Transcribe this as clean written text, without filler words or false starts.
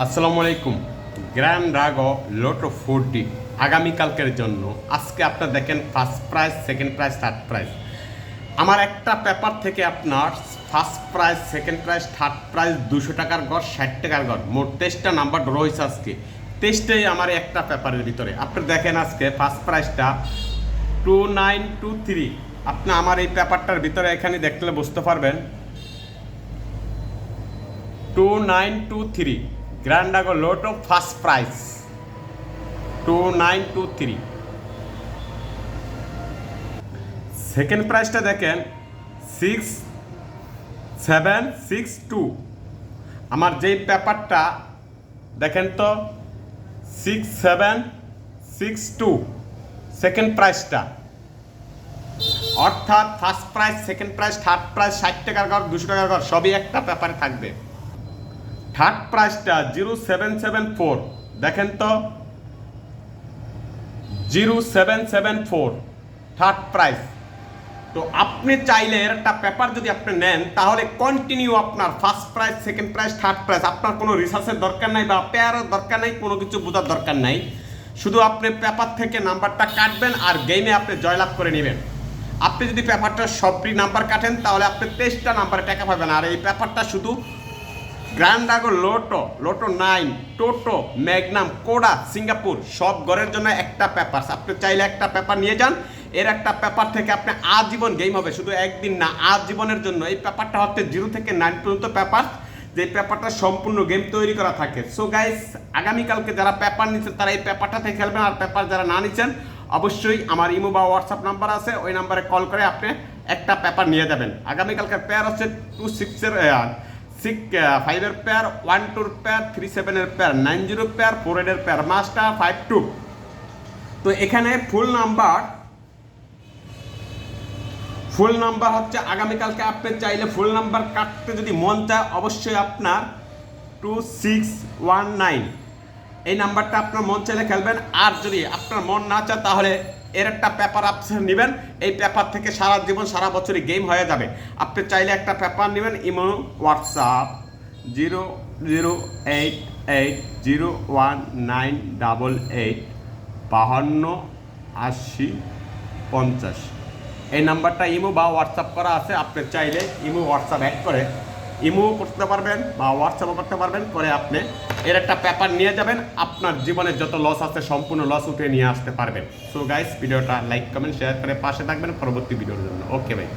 আসসালামু আলাইকুম। গ্র্যান্ড ড্রাগো লটো 40 আগামীকালকের জন্য আজকে আপনার দেখেন first prize, second prize, third prize. আমার একটা পেপার থেকে আপনার first prize, second prize, third prize 200 টাকার গড়, 60 টাকার গড়, মোট 23টা নাম্বার ড্র হয়েছে আজকে। 23টাই আমার একটা পেপারের ভিতরে। আপনি দেখেন আজকে ফার্স্ট প্রাইজটা 2923। আপনি আমার এই পেপারটার ভিতরে এখানে দেখলে বুঝতে পারবেন 2923 গ্র্যান্ড ড্রাগো লটো ফার্স্ট প্রাইজ 2923। সেকেন্ড প্রাইজটা দেখেন 6762। আমার যেই পেপারটা দেখেন তো 6762 সেকেন্ড প্রাইজটা, অর্থাৎ first prize, second prize, third prize, 60 টাকার গড়, 200 টাকার গড় সবই একটা পেপারে থাকবে। থার্ড প্রাইজটা 0774 দেখেন তো 0774 থার্ড প্রাইজ। তো আপনি চাইলে এর একটা পেপার যদি আপনি নেন তাহলে কন্টিনিউ আপনার first prize, second prize, third prize, আপনার কোনো রিসার্চের দরকার নাই বা পেয়ারের দরকার নাই, কোনো কিছু বোঝার দরকার নাই। শুধু আপনি পেপার থেকে নাম্বারটা কাটবেন আর গেমে আপনি জয়লাভ করে নেবেন। আপনি যদি পেপারটা সবই নাম্বার কাটেন তাহলে আপনি 23টা নাম্বারে টাকা পাবেন। আর এই পেপারটা শুধু গ্র্যান্ড ড্রাগো লটো, লটো 9, টোটো, ম্যাগনাম, কোডা, সিঙ্গাপুর সব ঘরের জন্য একটা পেপার। আপনি চাইলে একটা পেপার নিয়ে যান। এর একটা পেপার থেকে আপনি আজীবন গেম হবে, শুধু একদিন না, আজীবনের জন্য। এই পেপারটা হচ্ছে 0 থেকে 9 পর্যন্ত পেপার, যে পেপারটা সম্পূর্ণ গেম তৈরি করা থাকে। সো গাইস, আগামীকালকে যারা পেপার নিচ্ছেন তারা এই পেপারটা থেকে খেলবেন। আর পেপার যারা না নিচ্ছেন অবশ্যই আমার ইমো বা হোয়াটসঅ্যাপ নাম্বার আছে, ওই নাম্বারে কল করে আপনি একটা পেপার নিয়ে যাবেন। আগামীকালকের পেয়ার হচ্ছে 5-এর পেয়ার, 1-2-এর পেয়ার, 3-7-এর পেয়ার, 9-0 পেয়ার, 4-8-এর পেয়ার, মাস্টার 5-2। তো এখানে ফুল নাম্বার হচ্ছে আগামীকালকে আপনি চাইলে ফুল নাম্বার কাটতে যদি মন চায় অবশ্যই আপনার 2619 এই নাম্বারটা আপনার মন চাইলে খেলবেন। আর যদি আপনার মন না চায় তাহলে এর একটা পেপার আপনি নেবেন। এই পেপার থেকে সারা জীবন, সারা বছরই গেম হয়ে যাবে। আপনি চাইলে একটা পেপার নেবেন, ইমো, হোয়াটসঅ্যাপ 0088018528050 এই নাম্বারটা ইমো বা হোয়াটসঅ্যাপ করা আছে। আপনি চাইলে ইমো হোয়াটসঅ্যাপ অ্যাড করে ইমো করতে পারবেন বা হোয়াটসঅ্যাপও করতে পারবেন। করে আপনি এর একটা পেপার নিয়ে যাবেন, আপনার জীবনের যত লস আছে সম্পূর্ণ লস উঠে নিয়ে আসতে পারবেন। সো গাইস, ভিডিওটা লাইক, কমেন্ট, শেয়ার করে পাশে থাকবেন পরবর্তী ভিডিওর জন্য। ওকে ভাই।